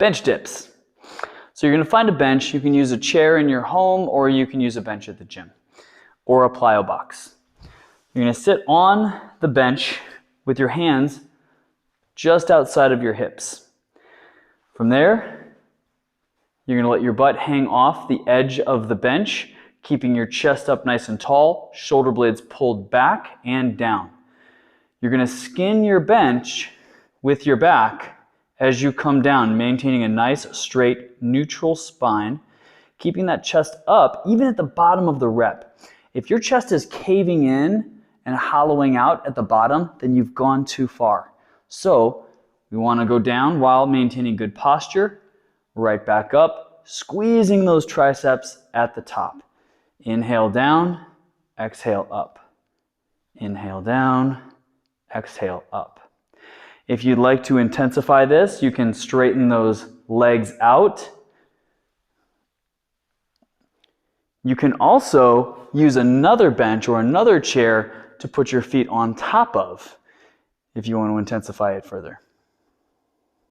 Bench dips. So you're going to find a bench. You can use a chair in your home, or you can use a bench at the gym, or a plyo box. You're going to sit on the bench with your hands just outside of your hips. From there, you're going to let your butt hang off the edge of the bench, keeping your chest up nice and tall, shoulder blades pulled back and down. You're going to skin your bench with your back as you come down, maintaining a nice, straight, neutral spine, keeping that chest up even at the bottom of the rep. If your chest is caving in and hollowing out at the bottom, then you've gone too far. So we want to go down while maintaining good posture, right back up, squeezing those triceps at the top. Inhale down, exhale up. Inhale down, exhale up. If you'd like to intensify this, you can straighten those legs out. You can also use another bench or another chair to put your feet on top of if you want to intensify it further.